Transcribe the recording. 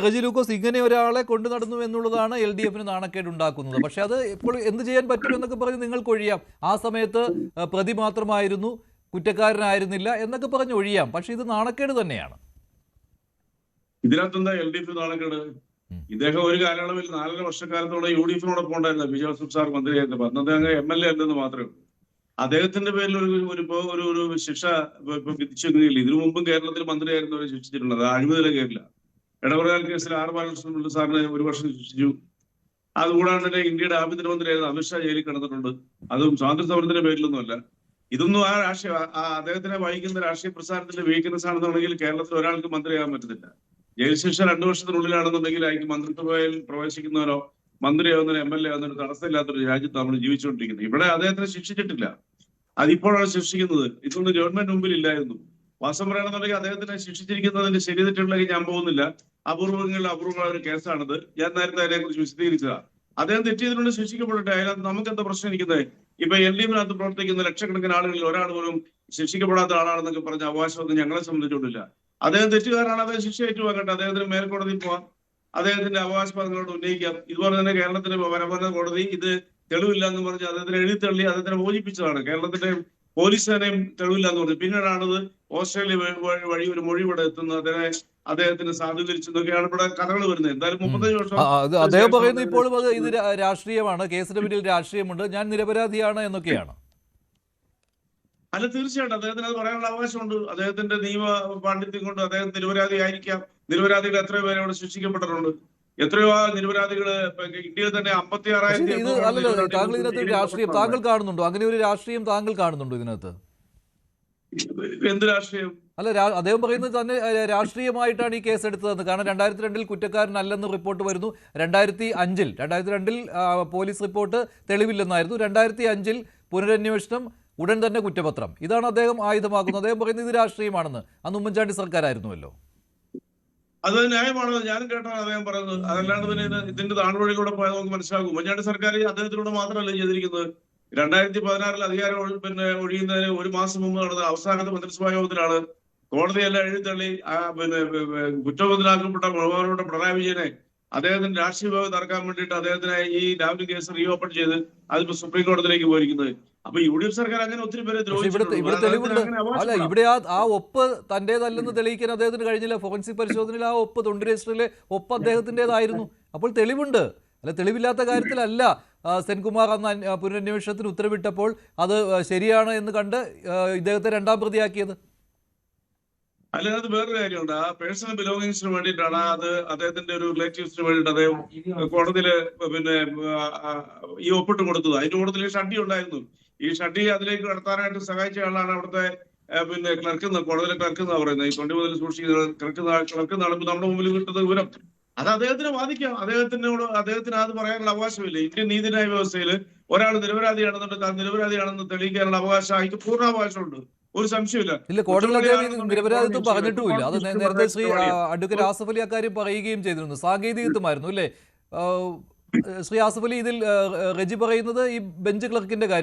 റജി ലൂക്കോസ് ഇങ്ങനെ ഒരാളെ കൊണ്ടു നടന്നു എന്നുള്ളതാണ് LDF-ന് നാണക്കേട് ഉണ്ടാക്കുന്നത്. പക്ഷെ അത് ഇപ്പോൾ എന്ത് ചെയ്യാൻ പറ്റുമെന്നൊക്കെ പറഞ്ഞ് നിങ്ങൾക്ക് ഒഴിയാം. ആ സമയത്ത് പ്രതി മാത്രമായിരുന്നു, കുറ്റക്കാരനായിരുന്നില്ല എന്നൊക്കെ പറഞ്ഞ് ഒഴിയാം. പക്ഷെ ഇത് നാണക്കേട് തന്നെയാണ്. ഇതിനകത്തെന്താ LDF നാണക്കേട്? ഇദ്ദേഹം ഒരു കാലയളവിൽ 4.5 വർഷക്കാലത്തോടെ UDF-നോടൊപ്പം ഉണ്ടായിരുന്ന പി ജോസഫ് സാർ മന്ത്രിയായിരുന്നു. അന്നത്തെ അങ്ങ് MLA അല്ലെന്ന് മാത്രമേ ഉള്ളൂ. അദ്ദേഹത്തിന്റെ പേരിൽ ഒരു ശിക്ഷ വിധിച്ചെങ്കിൽ ഇതിനു മുമ്പും കേരളത്തിൽ മന്ത്രിയായിരുന്നവരെ ശിക്ഷിച്ചിട്ടുള്ളത് അഴിമതിയുടെ കേസില്ല. ഇടപെടൽ കേസിൽ R ബാലകൃഷ്ണൻ സാറിനെ 1 വർഷം ശിക്ഷിച്ചു. അതുകൂടാണ്ട് തന്നെ ഇന്ത്യയുടെ ആഭ്യന്തരമന്ത്രിയായിരുന്ന അമിത്ഷാ ജയിലിൽ കിടന്നിട്ടുണ്ട്. അതും സ്വാതന്ത്ര്യ സമരത്തിന്റെ പേരിലൊന്നുമല്ല. ഇതൊന്നും ആ രാഷ്ട്രീയ അദ്ദേഹത്തിനെ വഹിക്കുന്ന രാഷ്ട്രീയ പ്രസ്ഥാനത്തിന്റെ വീക്ക്നെസ് ആണെന്നുണ്ടെങ്കിൽ കേരളത്തിൽ ഒരാൾക്ക് മന്ത്രിയാകാൻ പറ്റത്തില്ല. ജയിൽ ശിക്ഷ 2 വർഷത്തിനുള്ളിലാണെന്നുണ്ടെങ്കിൽ അയാൾക്ക് മന്ത്രിസഭയിൽ പ്രവേശിക്കുന്നവരോ മന്ത്രിയാവുന്നതിന് MLA ആവുന്നതിന് തടസ്സമില്ലാത്തൊരു രാജ്യത്ത് നമ്മൾ ജീവിച്ചുകൊണ്ടിരിക്കുന്നത്. ഇവിടെ അദ്ദേഹത്തിനെ ശിക്ഷിച്ചിട്ടില്ല. അതിപ്പോഴാണ് ശിക്ഷിക്കുന്നത്. ഇതൊന്നും ഗവൺമെന്റ് മുമ്പിൽ ഇല്ലായിരുന്നു. വാസം പറയണമെന്നുണ്ടെങ്കിൽ അദ്ദേഹത്തിനെ ശിക്ഷിച്ചിരിക്കുന്നതിന്റെ ശരി തെറ്റുകളിലേക്ക് ഞാൻ പോകുന്നില്ല. അപൂർവങ്ങളിൽ അപൂർവമായ ഒരു കേസാണിത്. ഞാൻ നേരത്തെ അതിനെക്കുറിച്ച് വിശദീകരിച്ചതാണ്. അദ്ദേഹം തെറ്റിയതിനോട് ശിക്ഷിക്കപ്പെടട്ടെ. അതിനകത്ത് നമുക്ക് എന്താ പ്രശ്നം ഇരിക്കുന്നത്? ഇപ്പൊ LDF-നകത്ത് പ്രവർത്തിക്കുന്ന ലക്ഷക്കണക്കിന് ആളുകളിൽ ഒരാൾ പോലും ശിക്ഷിക്കപ്പെടാത്ത ആളാണെന്നൊക്കെ പറഞ്ഞ അവകാശമൊന്നും ഞങ്ങളെ സംബന്ധിച്ചുകൊണ്ടില്ല. അദ്ദേഹം തെറ്റുകാരാണ്, അദ്ദേഹം ശിക്ഷ ഏറ്റുവാങ്ങട്ടെ. അദ്ദേഹത്തിന് മേൽക്കോടതിയിൽ പോവാം, അദ്ദേഹത്തിന്റെ അവകാശവാദങ്ങളോട് ഉന്നയിക്കാം. ഇതുപോലെ തന്നെ കേരളത്തിന്റെ പരമോന്നത കോടതി ഇത് തെളിവില്ല എന്ന് പറഞ്ഞ് അദ്ദേഹത്തിന് എഴുതിത്തള്ളി അദ്ദേഹത്തിനെ മോചിപ്പിച്ചതാണ്. കേരളത്തിന്റെ പോലീസ് സേനയും തെളിവില്ല എന്ന് പറഞ്ഞു. പിന്നീടാണത് ഓസ്ട്രേലിയ വഴി ഒരു മൊഴി ഇവിടെ എത്തുന്നത് അദ്ദേഹത്തിന് സാധൂകരിച്ചെന്നൊക്കെയാണ് ഇവിടെ കഥകൾ വരുന്നത്. എന്തായാലും 35 വർഷം അദ്ദേഹം പറയുന്നത് ഇപ്പോഴും അത് ഇത് രാഷ്ട്രീയമാണ്, കേസിന് പിന്നിൽ രാഷ്ട്രീയമുണ്ട്, ഞാൻ നിരപരാധിയാണ് എന്നൊക്കെയാണ്. അല്ല, തീർച്ചയായിട്ടും അദ്ദേഹത്തിന് അത് പറയാനുള്ള അവകാശമുണ്ട്. അദ്ദേഹത്തിന്റെ നിയമ പാണ്ഡിത്യം കൊണ്ട് അദ്ദേഹം നിരപരാധി ആയിരിക്കാം. നിരപരാധികൾ എത്രയോ പേരെ അവിടെ ശിക്ഷിക്കപ്പെട്ടിട്ടുണ്ട്. എത്രയോ ആളുകള് ഇന്ത്യയിൽ തന്നെ 56,000. താങ്കൾ ഇതിനകത്ത് രാഷ്ട്രീയം താങ്കൾ കാണുന്നുണ്ടോ? അങ്ങനെ ഒരു രാഷ്ട്രീയം താങ്കൾ കാണുന്നുണ്ടോ ഇതിനകത്ത്? എന്ത് രാഷ്ട്രീയം? അല്ല, അദ്ദേഹം പറയുന്നത് തന്നെ രാഷ്ട്രീയമായിട്ടാണ് ഈ കേസ് എടുത്തതെന്ന്. കാരണം 2002 കുറ്റക്കാരനല്ലെന്ന് റിപ്പോർട്ട് വരുന്നു. 2002 പോലീസ് റിപ്പോർട്ട് തെളിവില്ലെന്നായിരുന്നു. 2005 പുനരന്വേഷണം, ഉടൻ തന്നെ കുറ്റപത്രം. ഇതാണ് അദ്ദേഹം ആയുധമാക്കുന്നത്. അദ്ദേഹം പറയുന്നത് ഇത് രാഷ്ട്രീയമാണെന്ന്. അന്ന് ഉമ്മൻചാണ്ടി സർക്കാരായിരുന്നുവല്ലോ. അത് ന്യായമാണോ? ഞാനും കേട്ടാണ് അദ്ദേഹം പറയുന്നത്. അതല്ലാണ്ട് പിന്നെ ഇതിന്റെ താഴ്വഴിയിലൂടെ പോയാൽ നമുക്ക് മനസ്സിലാകും. ഉമ്മൻചാണ്ടി സർക്കാർ അദ്ദേഹത്തിലൂടെ മാത്രമല്ല ചെയ്തിരിക്കുന്നത്. 2016 അധികാരം ഒഴിയുന്നതിന് 1 മാസം മുമ്പ് നടന്ന അവസാനത്തെ മന്ത്രിസഭാ യോഗത്തിലാണ് കോടതിയെല്ലാം എഴുതിത്തള്ളി കുറ്റബോധത്തിലാക്കപ്പെട്ട ബഹുമാനപ്പെട്ട പിണറായി വിജയനെ അദ്ദേഹത്തിന്റെ രാഷ്ട്രീയ വിഭാഗം തറക്കാൻ വേണ്ടിയിട്ട് അദ്ദേഹത്തിനെ ഈ ലാവ്ലിൻ കേസ് റീഓപ്പൺ ചെയ്ത് അതിപ്പോ സുപ്രീം കോടതിയിലേക്ക് പോയിരിക്കുന്നത്. അപ്പൊ UDF സർക്കാർ അങ്ങനെ ഒത്തിരി പേരെ അല്ല, ഇവിടെ ആ ഒപ്പ് തന്റേതല്ലെന്ന് തെളിയിക്കാൻ അദ്ദേഹത്തിന് കഴിഞ്ഞില്ല. ഫോറൻസിക് പരിശോധനയിൽ ആ ഒപ്പ്, തൊണ്ടി രജിസ്റ്ററിലെ ഒപ്പ് അദ്ദേഹത്തിൻ്റെതായിരുന്നു. അപ്പോൾ തെളിവുണ്ട്. അല്ല, തെളിവില്ലാത്ത കാര്യത്തിലല്ല സെൻകുമാർ അന്ന് പുനരന്വേഷണത്തിന് ഉത്തരവിട്ടപ്പോൾ അത് ശരിയാണ് എന്ന് കണ്ട് ഇദ്ദേഹത്തെ 2ാം പ്രതിയാക്കിയത്. അല്ലാതെ വേറൊരു കാര്യമുണ്ട്. ആ പേഴ്സണൽ ബിലോങ്ങിങ്സിന് വേണ്ടിയിട്ടാണ് അത് അദ്ദേഹത്തിന്റെ ഒരു റിലേറ്റീവ്സിന് വേണ്ടിയിട്ട് അദ്ദേഹം കോടതിയില് ഈ ഒപ്പിട്ട് കൊടുത്തത്. അതിന്റെ കൂട്ടത്തിൽ ഷഡ്ഡി ഉണ്ടായിരുന്നു. ഈ ഷഡ്ഡി അതിലേക്ക് കടത്താനായിട്ട് സഹായിച്ച ആളാണ് അവിടുത്തെ കോടതിയിലെ ക്ലർക്ക് എന്നാ പറയുന്നത്. ഈ 20 മുതൽ സൂക്ഷിക്കുന്ന ക്ലർക്ക് എന്നാണ് നമ്മുടെ മുമ്പിൽ കിട്ടുന്ന വിവരം. അത് അദ്ദേഹത്തിന് വാദിക്കാം. അദ്ദേഹത്തിന് അത് പറയാനുള്ള അവകാശമില്ല. ഇന്ത്യൻ നീതിന്യായ വ്യവസ്ഥയിൽ ഒരാൾ നിരപരാധിയാണെന്നുണ്ടെങ്കിൽ ആ നിരപരാധിയാണെന്ന് തെളിയിക്കാനുള്ള അവകാശം അതിന് പൂർണ്ണാവകാശമുണ്ട്. ഒരു സംശയമില്ല. ഇല്ല, കോടതിയിൽ അദ്ദേഹം നിരപരാധിത്വം പറഞ്ഞിട്ടുമില്ല. അത് നേരത്തെ ശ്രീ അഡ്വക്കേറ്റ് ആസഫ് അലി അക്കാര്യം പറയുകയും ചെയ്തിരുന്നു. സാങ്കേതികത്വമായിരുന്നു അല്ലേ ശ്രീ ആസഫ് അലി? ഇതിൽ റെജി പറയുന്നത് ഈ ബെഞ്ച് ക്ലർക്കിന്റെ കാര്യം